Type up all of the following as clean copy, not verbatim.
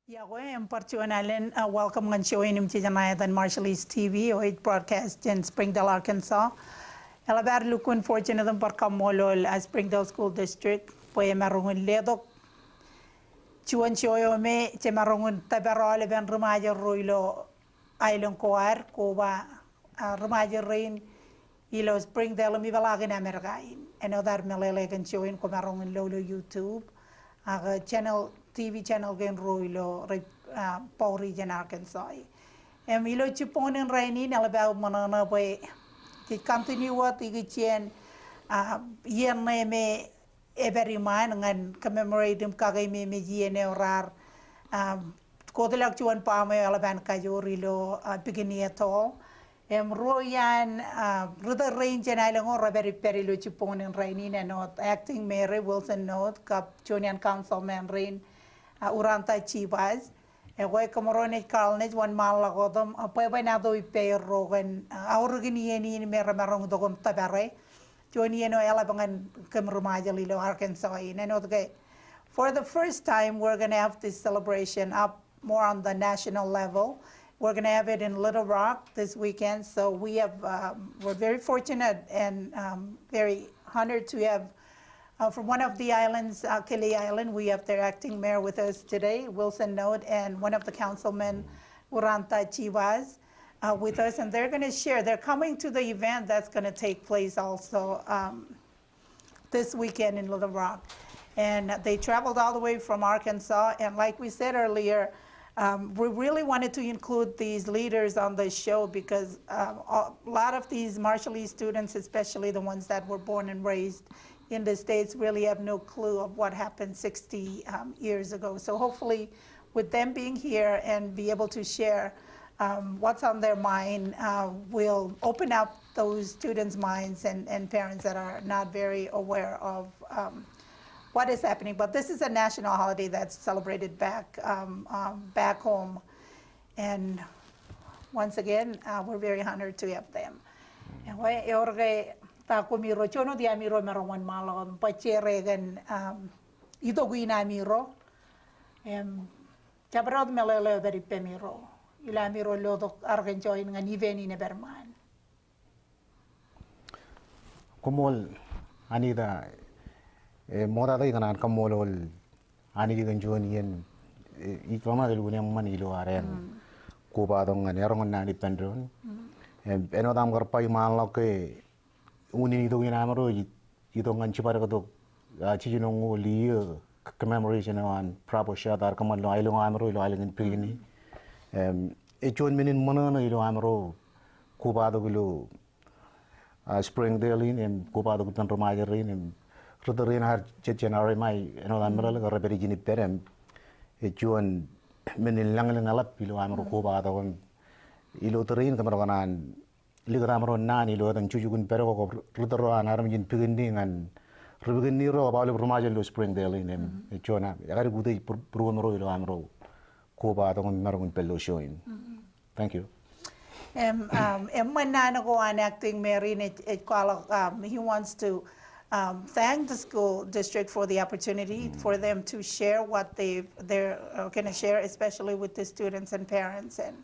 Yeah, we am Allen. Welcome on show in Mchijanayat and Marshallese TV, or it broadcast in Springdale, Arkansas. Elabar lukun fortunate for Kamolol as Springdale School District. Poe marungun ledok. Chuan shoyo me chemarungun tabarole ben rumaja roilo island koar koba rumaja rain ilo Springdale mi balagin Amerikain. Another melelegan show in komarungun lolo YouTube. Channel TV channel gen roilo Paul region Arkansas. Milo chupon in rainy alabao manana way. To continue what the chen year name every man and commemorate him kagay me yene orar kodilak chuan pame alaban kayo rilo beginning at all. Royan Ruther Range and Island or very perilo chupon in rainy and not acting Mary Wilson note cap Junior Councilman Rain Urantha Jibas. Way Comorone Carnage one malagodom, a puebanado pay rogan, Aurugini in Meramarong dogum tabare, Joniano Elabangan Camrumajalilo, Arkansas in another. For the first time, we're going to have this celebration up more on the national level. We're going to have it in Little Rock this weekend. So we have, we're very fortunate and very honored to have from one of the islands, Kelly Island, we have their acting mayor with us today, Wilson Note, and one of the councilmen, Urantha Jibas, with us. And they're going to share, they're coming to the event that's going to take place also this weekend in Little Rock. And they traveled all the way from Arkansas. And like we said earlier, we really wanted to include these leaders on the show because a lot of these Marshallese students, especially the ones that were born and raised in the States, really have no clue of what happened 60 years ago. So hopefully with them being here and be able to share what's on their mind, will open up those students' minds and parents that are not very aware of what is happening. But this is a national holiday that's celebrated back home. And once again, we're very honored to have them. Tako miro chono dia miro merawan malon pacere gan ito guina miro cabrod melele dari pemiro ila miro lodo argenjoin ngan iveni ne berman Kumol anida moda dai kanan kamolol ani digan jonian itwama del gunya manilo aren kuba dong ngan erong nani pendron enodam garpai malo ke uni itu yang amaro itu ngan cipar kato cijinong liya commemoration on Prabhu Shadar kaman lo ailong amaro lo ailong pini echon menin mana na ilo amaro kubado gulo Springdale in kubado gutan romajer in roterin har cecena mai eno amaro lo reperi jini perem echon menin langalang alap ilo amaro kubado kan ilo terin kamaro kanan ligamro nani lo dan cucugun pero ko rutero anaram jin pigindingan rubigini ro bawle rumajen lo Springdale in chona agari gudai purgonro lo amro ko ba don marungun pello shoin. Thank you. Manana go on acting Marin he wants to thank the school district for the opportunity for them to share what they're going to share, especially with the students and parents, and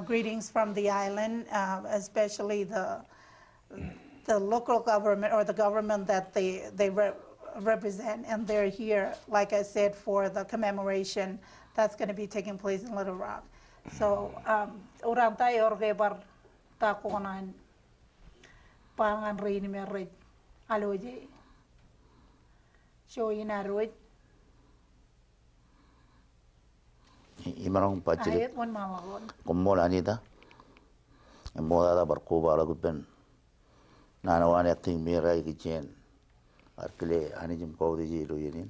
greetings from the island, especially the local government or the government that they represent, and they're here, like I said, for the commemoration that's going to be taking place in Little Rock. So, Urantha yorge bar takonan pangan rin merit aloje show inaroid. Imarong pacili kumol anita moda da barkuba la gupen nanawan acting mira ikichen arkle anijim ko di lo yenin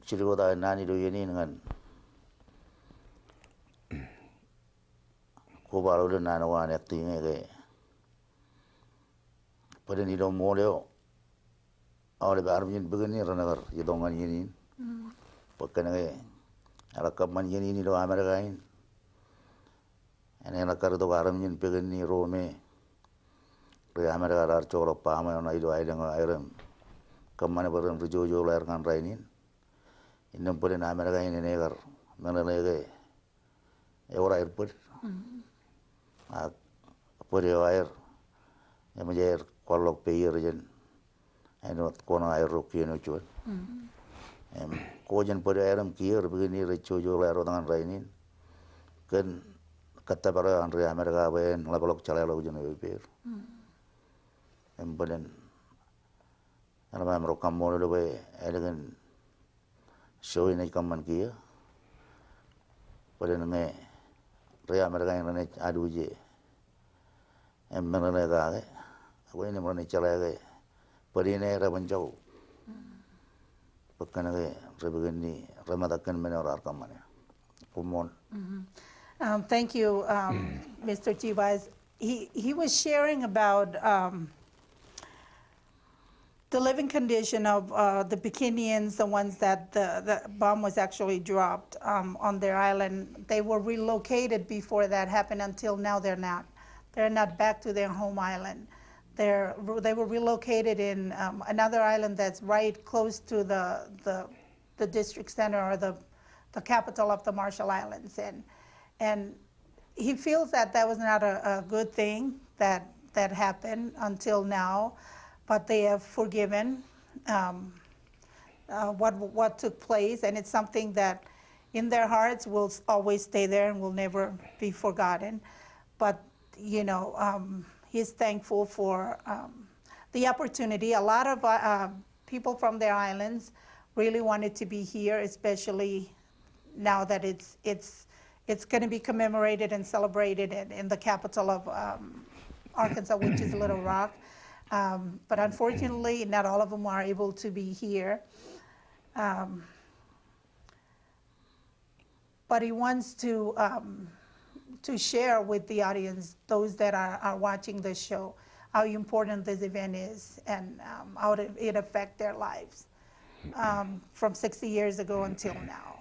chiligo da nani lo yenin ngan ko baro le nanawan acting ege pada ni lo moleo awle barmin begini ranagar yedongan yenin pakane alakap man yeni ni lo Amerikain, ane alakar do garam yin pegen ni Rome, re Amerika ar choro pa ma na ilo ailang airam, kamane baran rejojo layar kan rainin, Innum pulin Amerika ini negar menelege ora airport. Puri air emajer kolok peir jen eno kona air roki eno cuan. Kojen puri airam kier begini reco jo lero dengan rainin kan kata para Andre Amerika ben labalok calelo jen peir. Pulin ana merok kamu lo be elegan show ini kaman kia. Pulin nge Rea Amerika yang nane adu je, menane gage, aku ini menane calage, perine rabanjau, pekan age rebegini ramadakan meneorar kamane, kumon. Thank you, Mr. Jibas. He was sharing about the living condition of the Bikinians, the ones that the bomb was actually dropped on their island. They were relocated before that happened. Until now, they're not. They're not back to their home island. They were relocated in another island that's right close to the district center or the capital of the Marshall Islands. And he feels that that was not a good thing that happened until now. But they have forgiven what took place, and it's something that in their hearts will always stay there and will never be forgotten. But, you know, he's thankful for the opportunity. A lot of people from their islands really wanted to be here, especially now that it's going to be commemorated and celebrated in the capital of Arkansas, which is Little Rock. But unfortunately, not all of them are able to be here. But he wants to share with the audience, those that are watching the show, how important this event is and how it affects their lives from 60 years ago until now.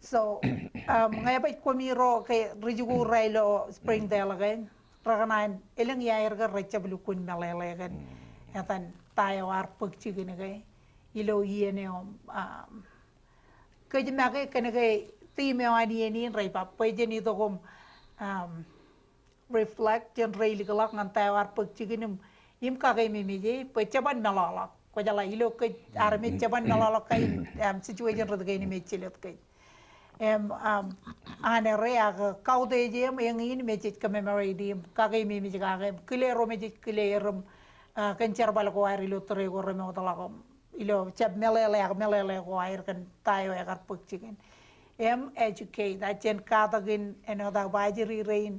So, ngayon pa kumiro kay Rijugo Railo Springdale again. Raganan ilang yair ga recha bulukun malelegan atan tayo arpag chigin gay ilo yene kaya maki kanagay time ani ani ray pa pwede nito kom reflect and ray ligalak ngan tayo arpag chigin im kagay mimiji pwechaban malalak ko jala ilo kay armi chaban malalak kay situation rod gay ni mechilot kay ane rea kaude jem yang ini mejit commemorate dim kagay mi mejit kagay kilero mejit kilerum kencar bal ko air ilo tere ko remo talakom ilo chap melele ko air kan tayo ya kar pukchigen educate achen katagin enoda bajiri rein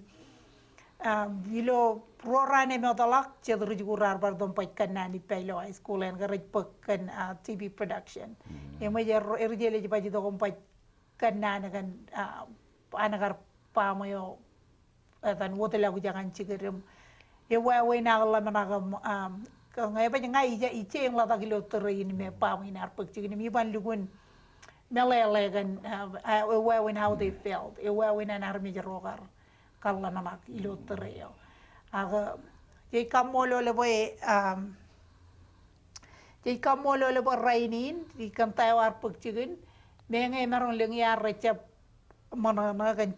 ilo rorane mo talak chedru jurar bar dom paikan nani pelo high school en garaj pukkan TV production emajer erjele baji do kompai kanana kan anagar pamayo tan wotela ku jangan cigerum we na la managam ngai pa ngai ja iche la ta kilo terrein me pami nar pek cigini mi ban lugun melele kan we how they felt we na nar mi rogar kala namak ilo terreo aga je kamolo le boy je kamolo le bo rainin di kan tawar pek cigin mengai marong lengi arrecap mana kan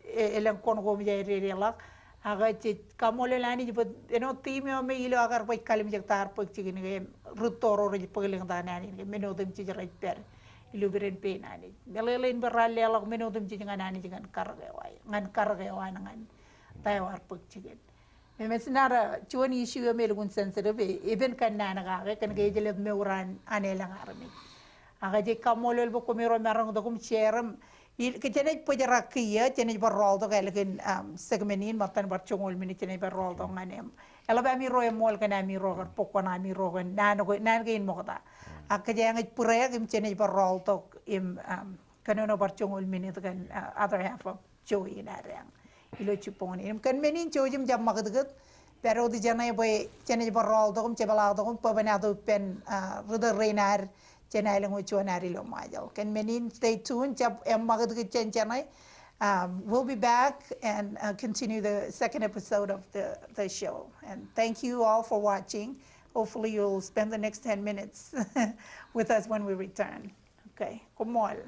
elang kon ko mi jai relak aga chit kamole lani jipot eno time me ilo agar pai kalim jak tar pek cigin ge rutoro re pegeling tanani ge menodem ci rai per ilo beren pe nani melelen beralle lak menodem ci nganani jangan karge wai ngan tawar pek cigin mesnara chuan issue me lugun sensitive even kan nana ga kan ge jele me uran anelang armi aga je kamolol bo komiro marang do kum cheram ke chene pojara kiya chene barrol do galgen segmenin matan barchongol mini chene barrol do nganem ela ba mi roe mol kana mi rogar pokona mi rogan nan ge in mokta akka je ngai purek im chene barrol to im kanono barchongol mini to kan other half of joy in arang ilo chupon im kan menin chojim jam magdgat pero di jana boy chene barrol do kum chebala do kum pabana do pen ruder reinar channel ng chuanari lo majal. Can menin stay tuned. Jab magad ke channel. We'll be back and continue the second episode of the show. And thank you all for watching. Hopefully you'll spend the next 10 minutes with us when we return. Okay, kumol.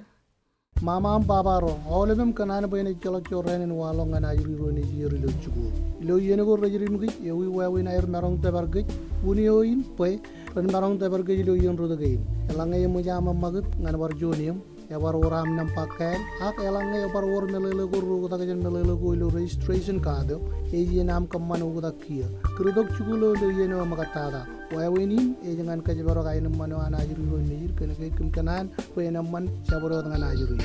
Mama am babaro all of them kanana bayne cholo choren in walong and ajuri ro ni yiri lo chugo lo yene go rajiri ngi ye wi wa wi na er marong te barge uni o in pe ren marong te barge lo yen ro de ge elanga ye mo jama magut ngan war jonium ya war oram nam pakel ak elanga ye war wor melele go ro ta gen melele go lo registration card e ye nam kam manu go da kia krudok chugo lo yene o magatada wa wi ni e jangan ka jabaro ga yin manu ana ajuri ro ni yir ken ke kim kanan pe nam man sabaro ngan ajuri.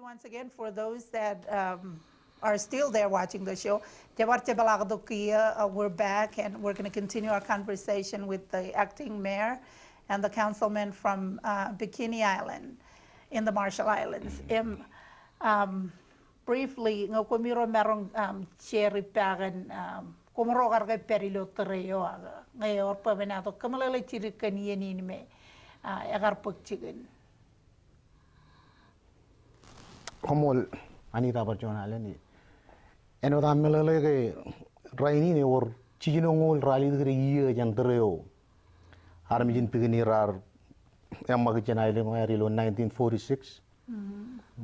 Once again, for those that are still there watching the show, we're back and we're going to continue our conversation with the acting mayor and the councilman from Bikini Island in the Marshall Islands. Briefly, ngomiro merong cherry pagan kumaro karga perilo tereo ngayor pavenado kamalala chirikan yeni me agar pagchigan. Komol anita barjona aleni eno da melele ke raini ne or chino ngol rali de ye jan tereo armijin pigini rar emma ke chana ile ngari lo 1946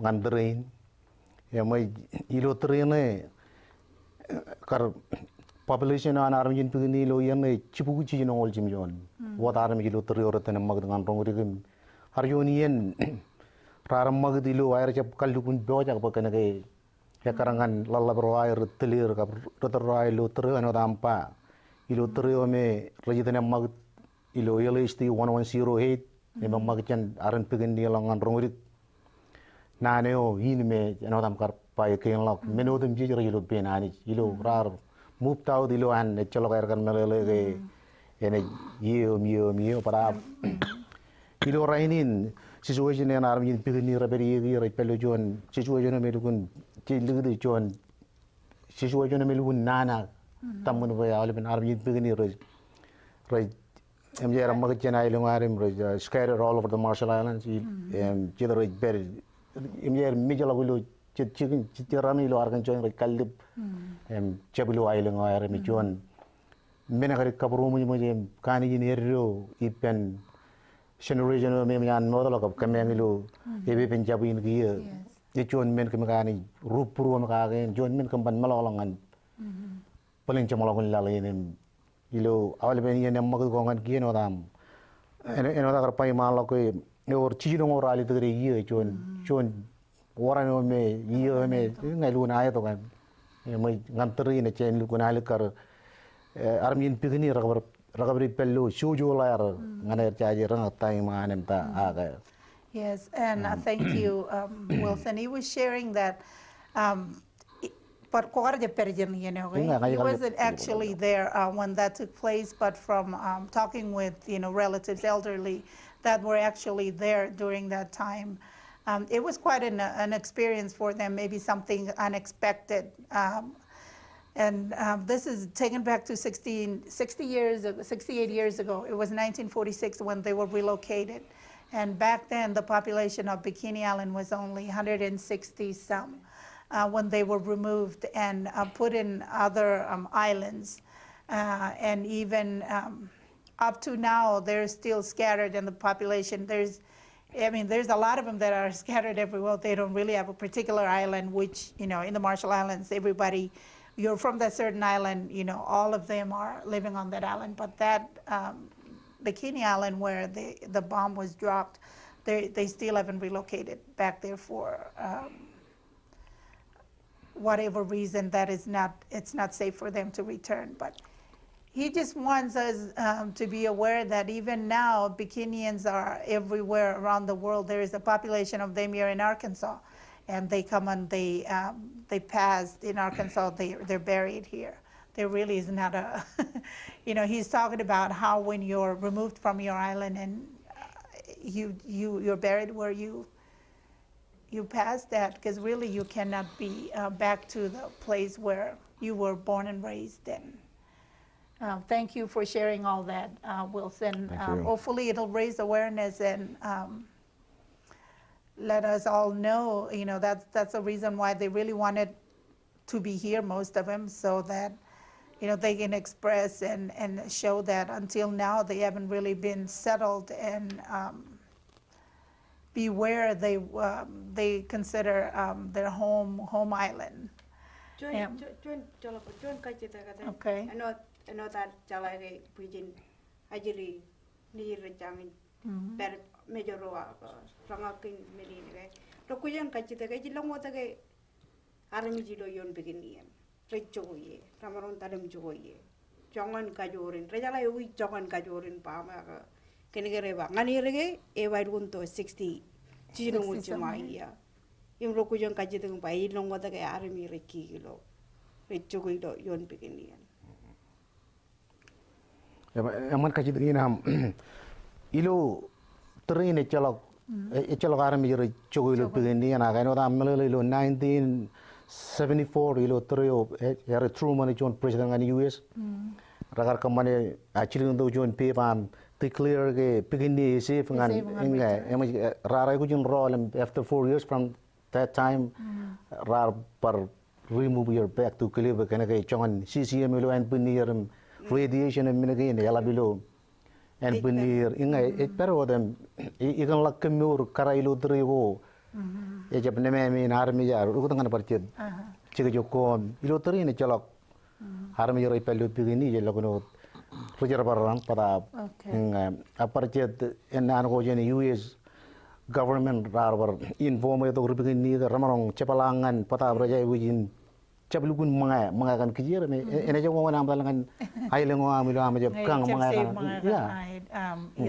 ngandrein emai ilo trene kar population an armijin pigini lo yene chipu chino ngol chimjon wat armijin lo tereo reten mag ngan rongri kim harjonien Raram magdilo air chap kalukun boja apa kena ke ya karangan lalla berwair telir kap roterai lutre ano dampa ilo trio me rajitana mag ilo yelisti 1108 memang magchan aran pegen dia langan rongurit naneo in me ano dam kar pai ken lok menodum ji rajilo penani ilo rar move tau dilo an chalo air kan melele ke ene mio para ilo rainin situation yang army pigni raberi ri pelo jon situation me dukun ti ligdi jon situation me lugun nana tamun ba ya ben army pigni ri mjr mag chena ilo ngarim ri scattered all over the Marshall Islands jidro ber mjr mijala gulo chikin chirani lo argan jon ri kallib chabilo ilo ngarim jon menagari kabru mu kani ni ero ipen generation me yan model of kamengilo ebe penjabin giye ye jon men kamani rupuru makagen jon men kamban malolangan paling chamalongan lalin ilo awal ben yen mag gongan giye no dam eno da pai malo ko or chino ngorali de ye jon warano me ye me ngai lu na ayo kan me ngantri ne chen lu kunal kar armin pigni ragabri pello shujo layar nganer chaji rang time anem ta aga. Yes, and thank you, Wilson. He was sharing that but he wasn't actually there when that took place, but from talking with relatives, elderly that were actually there during that time, it was quite an experience for them, maybe something unexpected. And this is taken back to 68 years ago. It was 1946 when they were relocated. And back then, the population of Bikini Island was only 160 some when they were removed and put in other islands. And even up to now, they're still scattered in the population. There's a lot of them that are scattered everywhere. They don't really have a particular island, which, in the Marshall Islands, everybody, you're from that certain island, all of them are living on that island. But that Bikini Island where the bomb was dropped, they still haven't relocated back there for whatever reason that it's not safe for them to return. But he just wants us to be aware that even now, Bikinians are everywhere around the world. There is a population of them here in Arkansas. And they come and they passed in Arkansas. They're buried here. There really is not a, he's talking about how when you're removed from your island and you're buried where you passed that, because really you cannot be back to the place where you were born and raised. And thank you for sharing all that, Wilson. Hopefully it'll raise awareness and let us all know, that's the reason why they really wanted to be here, most of them, so that, they can express and show that until now they haven't really been settled and be where they consider their home island. Okay. Ano tar jalai pujin ajili ni rejangin per major rangakin melin ke to kujan kacita ke jilong wata ke arami jilo yon begini rejoye ramaron tadem joye jangan kajorin rejala yogi jangan kajorin pama ka kene ke reba ngani rege e wai runto 60 jino muchuma iya im ro kujan kacita ke pai long wata ke arami reki kilo rejoye do yon begini Eman kasih dengan ilo terine celok army jere cogo ilo begini anak kan orang melelo ilo 1974 ilo terio era Truman John president kan US ragar kemana acilin tu John Pepam declare ke begini sih dengan enggak emang rara aku jun role after 4 years from that time rar per remove your back to clear kena ke jangan CCM ilo and penir radiation and minagain yala below and benir ingai pero dem ikan lak kemur karailo trigo e jap neme min army ya ru tangan parchet chiga jokon ilo tri ne chalok army ro pelu pigini je lokono rojar baram pada ingai aparchet en an go jeni US government rar inform to pigini ramarong cepalangan pada braja wujin Cablugun mga kan kijir me ene jago wana ambalangan ailengo amilo amaje kang mga kan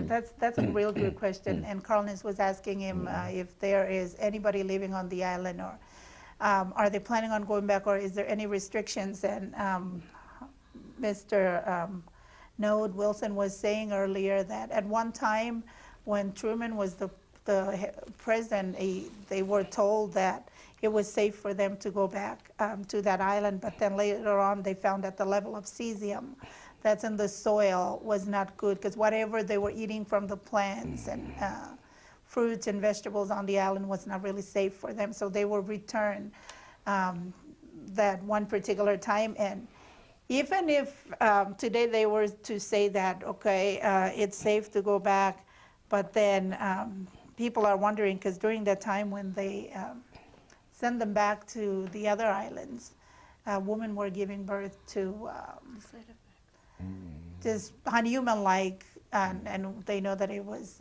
that's a real good question and Carlness was asking him if there is anybody living on the island or are they planning on going back or is there any restrictions and Mr. Node Wilson was saying earlier that at one time when Truman was the president they were told that it was safe for them to go back to that island, but then later on they found that the level of cesium that's in the soil was not good because whatever they were eating from the plants and fruits and vegetables on the island was not really safe for them, so they were returned that one particular time. And even if today they were to say that, okay, it's safe to go back, but then people are wondering because during that time when they send them back to the other islands, women were giving birth to just unhuman-like, and they know that it was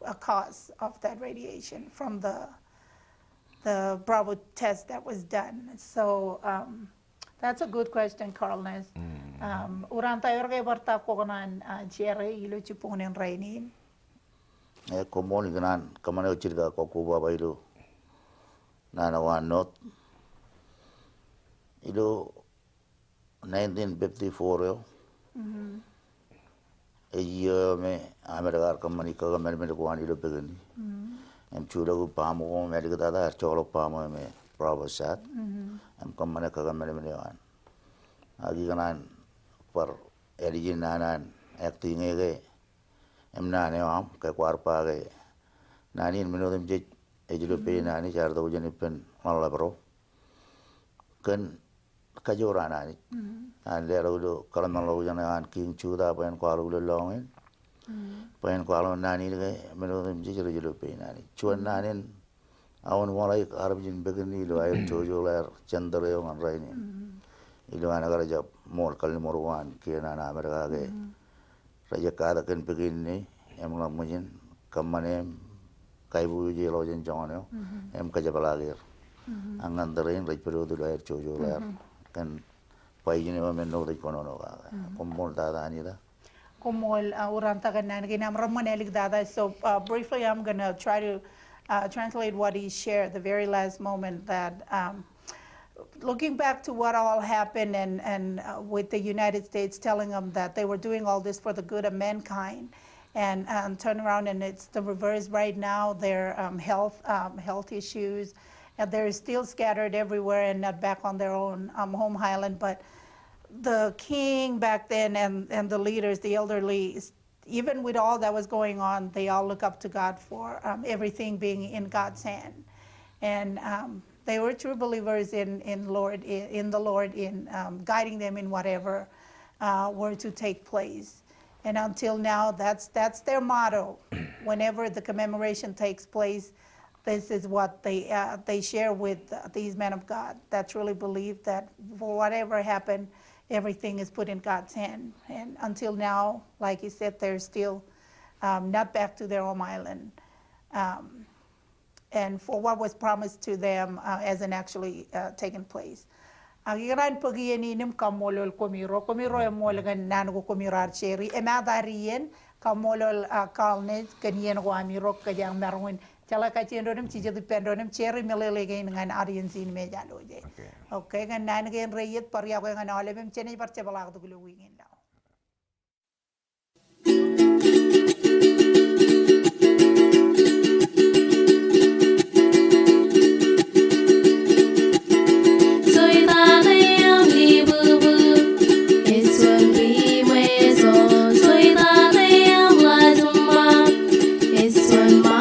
a cause of that radiation from the Bravo test that was done. So that's a good question, Carlness. Urantha yorge barta kogonan chere ilo chipunen rainin. Komoni ganan kamane uchirga kokuba bailu. Nanawan not ilo 1954 a year me America company government me ko ilo begini em chulo ko pamo medical dada cholo pamo me provosat em company government me wan agi kanan par eligin nanan acting ege em nane am ke kwarpa ge nanin minodem je ejilo pe nani chardo ujani pen malla bro kan kajora nani an lero do kalamang lo jana an king chuda pen kwalu lo longin pen kwalu nani ge minodem je ejilo pe nani chuan nanin awon walai arbin begini lo ay jojo ler chandre yo an raini ilo ana gara jab mol kal morwan ke na Amerika ge raja kada kan begini em lamujin kamane kaibu je lo jen jonyo em ka jabala ger angan darin rai pero du lair chojo lair kan pai jine wa men no de kono no ga komol dada ani da Komol Urantha ganan ginam ramanelik dada. So briefly I'm going to try to translate what he shared the very last moment that looking back to what all happened and with the United States telling them that they were doing all this for the good of mankind and turn around and it's the reverse right now. Their health issues, and they're still scattered everywhere and not back on their own home island. But the king back then and the leaders, the elderly, even with all that was going on, they all look up to God for everything being in God's hand. And they were true believers in the Lord, in guiding them in whatever were to take place. And until now, that's their motto. Whenever the commemoration takes place, this is what they share with these men of God that truly believe that for whatever happened, everything is put in God's hand. And until now, like you said, they're still not back to their home island. And for what was promised to them hasn't actually taken place. Agiran pagiyaninim kamolol komiro emolgan nanugo komirar cherry emadarian kamolol kalne kanyen wamiro kajang marwin chala kachendonim chije dipendonim cherry melelegain ngan audience in mejaloje. Okay, gan nangen reyet parya ko ngan alebem chene parche balag dugulu wingin now. It's when my